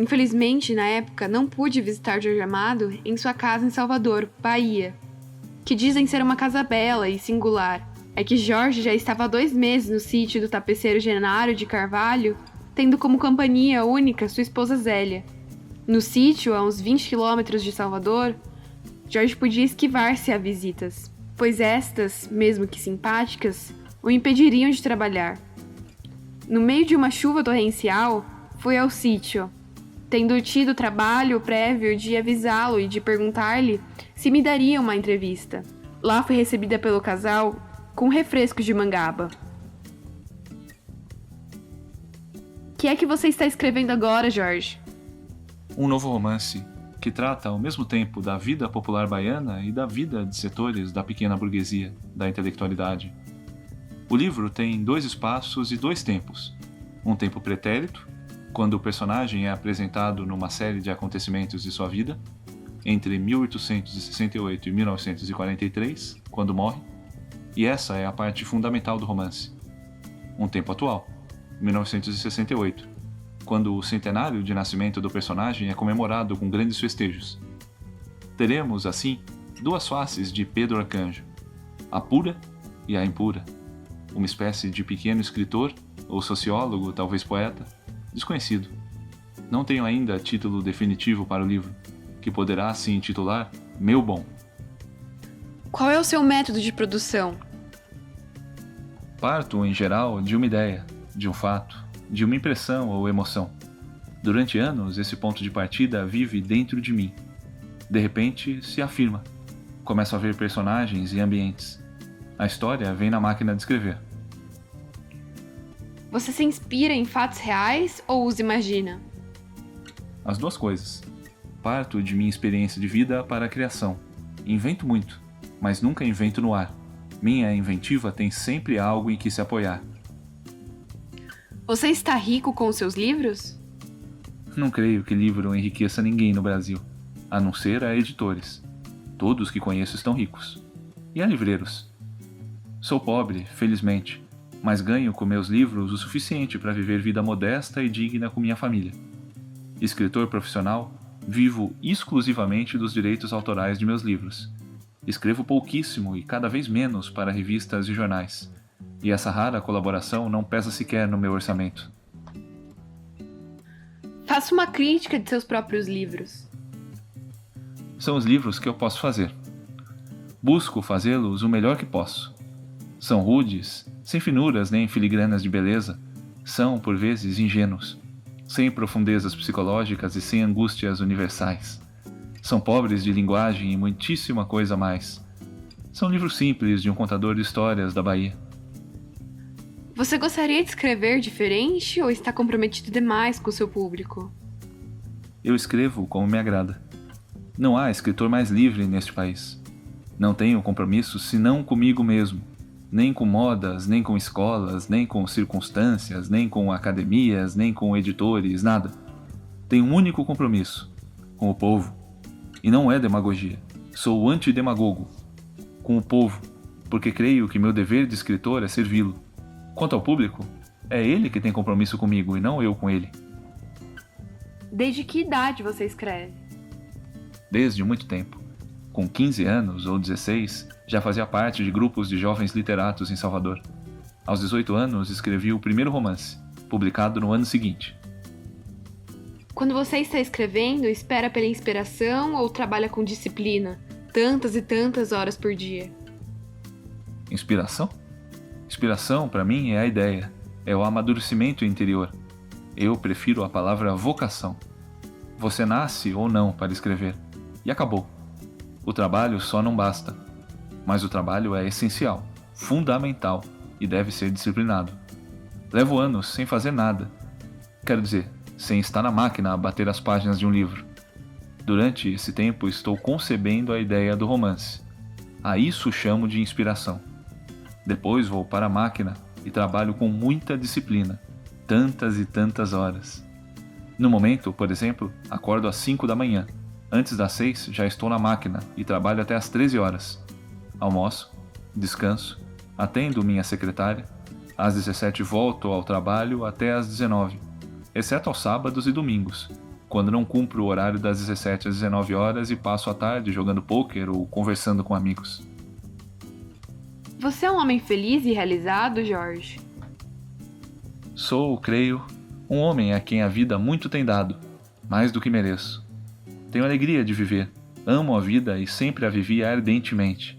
Infelizmente, na época, não pude visitar Jorge Amado em sua casa em Salvador, Bahia, que dizem ser uma casa bela e singular. É que Jorge já estava há 2 meses no sítio do tapeceiro Genário de Carvalho, tendo como companhia única sua esposa Zélia. No sítio, a uns 20 quilômetros de Salvador, Jorge podia esquivar-se a visitas, pois estas, mesmo que simpáticas, o impediriam de trabalhar. No meio de uma chuva torrencial, fui ao sítio, tendo tido o trabalho prévio de avisá-lo e de perguntar-lhe se me daria uma entrevista. Lá fui recebida pelo casal com refrescos de mangaba. O que é que você está escrevendo agora, Jorge? Um novo romance que trata ao mesmo tempo da vida popular baiana e da vida de setores da pequena burguesia, da intelectualidade. O livro tem 2 espaços e 2 tempos. Um tempo pretérito, quando o personagem é apresentado numa série de acontecimentos de sua vida, entre 1868 e 1943, quando morre, e essa é a parte fundamental do romance. Um tempo atual, 1968, quando o centenário de nascimento do personagem é comemorado com grandes festejos. Teremos, assim, 2 faces de Pedro Arcanjo, a pura e a impura, uma espécie de pequeno escritor, ou sociólogo, talvez poeta, desconhecido. Não tenho ainda título definitivo para o livro, que poderá se intitular Meu Bom. Qual é o seu método de produção? Parto, em geral, de uma ideia, de um fato, de uma impressão ou emoção. Durante anos, esse ponto de partida vive dentro de mim. De repente, se afirma. Começo a ver personagens e ambientes. A história vem na máquina de escrever. Você se inspira em fatos reais ou os imagina? As 2 coisas. Parto de minha experiência de vida para a criação. Invento muito, mas nunca invento no ar. Minha inventiva tem sempre algo em que se apoiar. Você está rico com os seus livros? Não creio que livro enriqueça ninguém no Brasil, a não ser a editores. Todos que conheço estão ricos. E a livreiros. Sou pobre, felizmente, mas ganho com meus livros o suficiente para viver vida modesta e digna com minha família. Escritor profissional, vivo exclusivamente dos direitos autorais de meus livros. Escrevo pouquíssimo e cada vez menos para revistas e jornais. E essa rara colaboração não pesa sequer no meu orçamento. Faça uma crítica de seus próprios livros. São os livros que eu posso fazer. Busco fazê-los o melhor que posso. São rudes, sem finuras nem filigranas de beleza. São, por vezes, ingênuos, sem profundezas psicológicas e sem angústias universais. São pobres de linguagem e muitíssima coisa a mais. São livros simples de um contador de histórias da Bahia. Você gostaria de escrever diferente ou está comprometido demais com o seu público? Eu escrevo como me agrada. Não há escritor mais livre neste país. Não tenho compromisso senão comigo mesmo. Nem com modas, nem com escolas, nem com circunstâncias, nem com academias, nem com editores, nada. Tenho um único compromisso, com o povo. E não é demagogia. Sou antidemagogo. Com o povo, porque creio que meu dever de escritor é servi-lo. Quanto ao público, é ele que tem compromisso comigo e não eu com ele. Desde que idade você escreve? Desde muito tempo. Com 15 anos ou 16, já fazia parte de grupos de jovens literatos em Salvador. Aos 18 anos, escrevi o primeiro romance, publicado no ano seguinte. Quando você está escrevendo, espera pela inspiração ou trabalha com disciplina, tantas e tantas horas por dia? Inspiração? Inspiração, para mim, é a ideia, é o amadurecimento interior. Eu prefiro a palavra vocação. Você nasce ou não para escrever, e acabou. O trabalho só não basta, mas o trabalho é essencial, fundamental e deve ser disciplinado. Levo anos sem fazer nada, quero dizer, sem estar na máquina a bater as páginas de um livro. Durante esse tempo estou concebendo a ideia do romance. A isso chamo de inspiração. Depois vou para a máquina e trabalho com muita disciplina, tantas e tantas horas. No momento, por exemplo, acordo às 5 da manhã. Antes das 6 já estou na máquina e trabalho até às 13 horas. Almoço, descanso, atendo minha secretária. Às 17 volto ao trabalho até às 19, exceto aos sábados e domingos, quando não cumpro o horário das 17 às 19 horas e passo a tarde jogando pôquer ou conversando com amigos. Você é um homem feliz e realizado, Jorge? Sou, creio, um homem a quem a vida muito tem dado, mais do que mereço. Tenho alegria de viver, amo a vida e sempre a vivi ardentemente.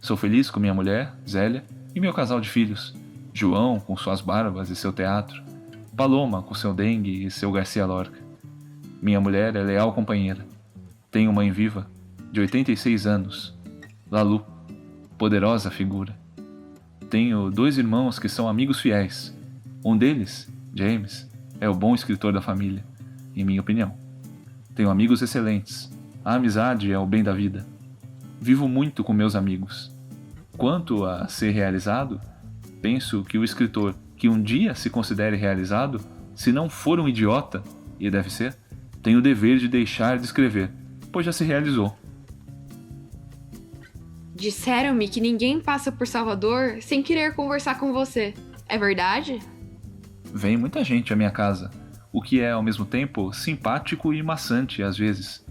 Sou feliz com minha mulher, Zélia, e meu casal de filhos, João com suas barbas e seu teatro, Paloma com seu dengue e seu Garcia Lorca. Minha mulher é leal companheira. Tenho mãe viva, de 86 anos, Lalu, poderosa figura. Tenho 2 irmãos que são amigos fiéis. Um deles, James, é o bom escritor da família, em minha opinião. Tenho amigos excelentes. A amizade é o bem da vida. Vivo muito com meus amigos. Quanto a ser realizado, penso que o escritor que um dia se considere realizado, se não for um idiota, e deve ser, tem o dever de deixar de escrever, pois já se realizou. Disseram-me que ninguém passa por Salvador sem querer conversar com você. É verdade? Vem muita gente à minha casa, o que é ao mesmo tempo simpático e maçante às vezes.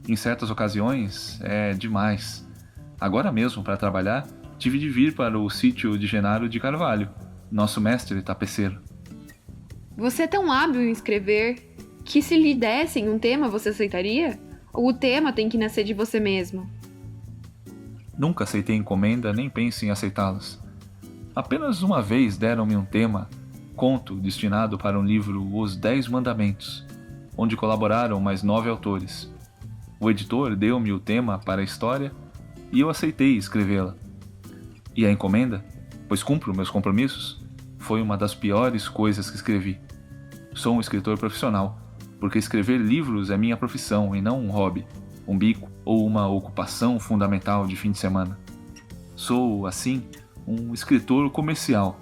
Em certas ocasiões é demais. Agora mesmo, para trabalhar, tive de vir para o sítio de Genaro de Carvalho, nosso mestre tapeceiro. Você é tão hábil em escrever que se lhe dessem um tema você aceitaria? Ou o tema tem que nascer de você mesmo? Nunca aceitei encomenda nem penso em aceitá-las. Apenas uma vez deram-me um tema, conto destinado para um livro Os 10 Mandamentos, onde colaboraram mais 9 autores. O editor deu-me o tema para a história e eu aceitei escrevê-la. E a encomenda, pois cumpro meus compromissos, foi uma das piores coisas que escrevi. Sou um escritor profissional, porque escrever livros é minha profissão e não um hobby, um bico ou uma ocupação fundamental de fim de semana. Sou, assim, um escritor comercial,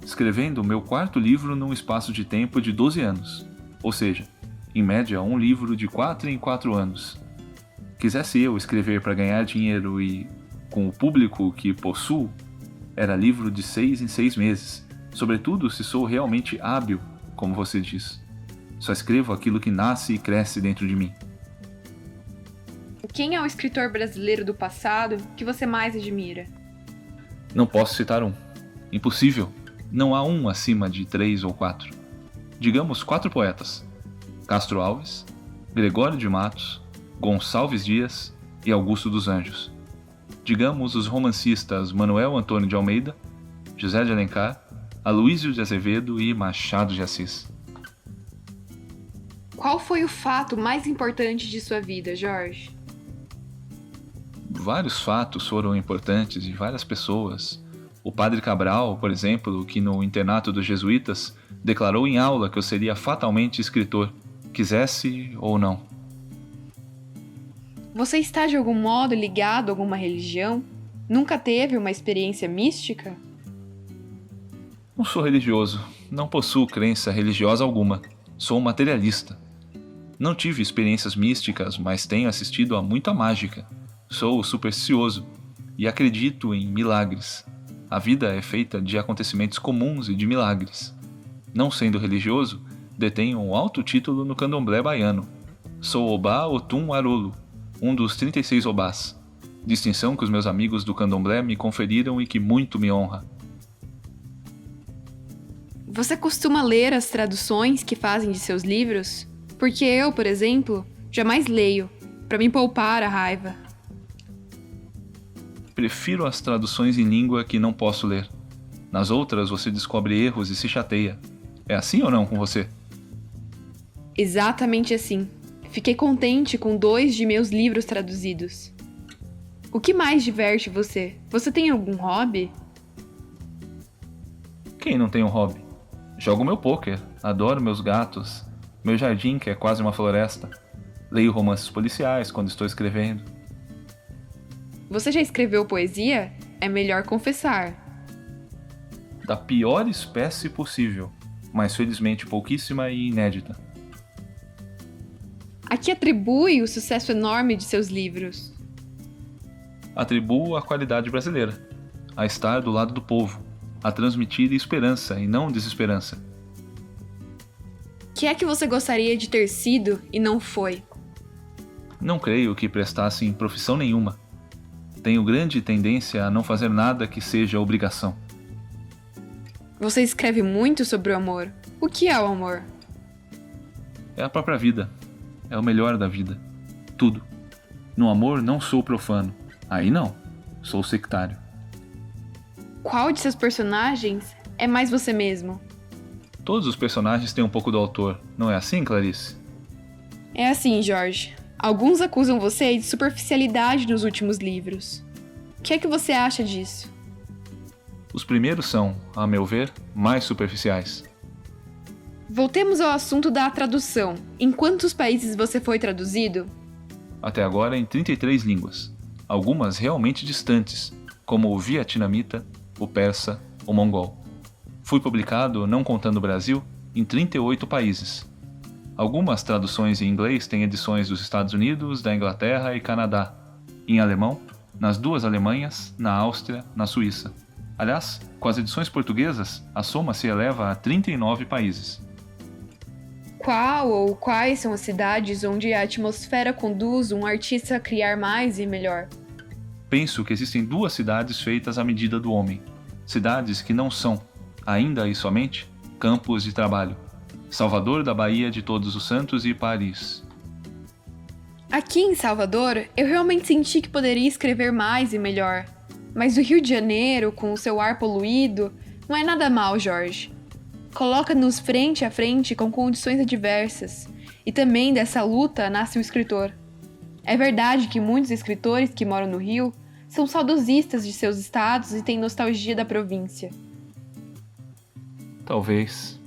escrevendo o meu 4º livro num espaço de tempo de 12 anos, ou seja, em média um livro de 4 em 4 anos. Quisesse eu escrever para ganhar dinheiro e, com o público que possuo, era livro de 6 em 6 meses, sobretudo se sou realmente hábil, como você diz. Só escrevo aquilo que nasce e cresce dentro de mim. Quem é o escritor brasileiro do passado que você mais admira? Não posso citar um. Impossível. Não há um acima de 3 ou 4. Digamos 4 poetas: Castro Alves, Gregório de Matos, Gonçalves Dias e Augusto dos Anjos. Digamos os romancistas Manuel Antônio de Almeida, José de Alencar, Aloísio de Azevedo e Machado de Assis. Qual foi o fato mais importante de sua vida, Jorge? Vários fatos foram importantes e várias pessoas. O padre Cabral, por exemplo, que no internato dos jesuítas declarou em aula que eu seria fatalmente escritor, quisesse ou não. Você está de algum modo ligado a alguma religião? Nunca teve uma experiência mística? Não sou religioso, não possuo crença religiosa alguma. Sou um materialista. Não tive experiências místicas, mas tenho assistido a muita mágica. Sou supersticioso e acredito em milagres. A vida é feita de acontecimentos comuns e de milagres. Não sendo religioso, detenho um alto título no candomblé baiano. Sou Obá Otum Arolo, um dos 36 Obás, distinção que os meus amigos do candomblé me conferiram e que muito me honra. Você costuma ler as traduções que fazem de seus livros? Porque eu, por exemplo, jamais leio, para me poupar a raiva. Prefiro as traduções em língua que não posso ler. Nas outras você descobre erros e se chateia. É assim ou não com você? Exatamente assim. Fiquei contente com 2 de meus livros traduzidos. O que mais diverte você? Você tem algum hobby? Quem não tem um hobby? Jogo meu pôquer, adoro meus gatos, meu jardim que é quase uma floresta. Leio romances policiais quando estou escrevendo. Você já escreveu poesia? É melhor confessar. Da pior espécie possível, mas felizmente pouquíssima e inédita. A que atribui o sucesso enorme de seus livros? Atribuo a qualidade brasileira, a estar do lado do povo, a transmitir esperança e não desesperança. que é que você gostaria de ter sido e não foi? Não creio que prestasse em profissão nenhuma. Tenho grande tendência a não fazer nada que seja obrigação. Você escreve muito sobre o amor. O que é o amor? É a própria vida. É o melhor da vida. Tudo. No amor não sou profano. Aí não. Sou sectário. Qual de seus personagens é mais você mesmo? Todos os personagens têm um pouco do autor. Não é assim, Clarice? É assim, Jorge. Alguns acusam você de superficialidade nos últimos livros. O que é que você acha disso? Os primeiros são, a meu ver, mais superficiais. Voltemos ao assunto da tradução. Em quantos países você foi traduzido? Até agora em 33 línguas. Algumas realmente distantes, como o vietnamita, o persa, o mongol. Fui publicado, não contando o Brasil, em 38 países. Algumas traduções em inglês têm edições dos Estados Unidos, da Inglaterra e Canadá. Em alemão, nas 2 Alemanhas, na Áustria, na Suíça. Aliás, com as edições portuguesas, a soma se eleva a 39 países. Qual ou quais são as cidades onde a atmosfera conduz um artista a criar mais e melhor? Penso que existem 2 cidades feitas à medida do homem. Cidades que não são, ainda e somente, campos de trabalho. Salvador da Bahia de Todos os Santos e Paris. Aqui em Salvador, eu realmente senti que poderia escrever mais e melhor. Mas o Rio de Janeiro, com o seu ar poluído, não é nada mal, Jorge. Coloca-nos frente a frente com condições adversas. E também dessa luta nasce o escritor. É verdade que muitos escritores que moram no Rio são saudosistas de seus estados e têm nostalgia da província. Talvez.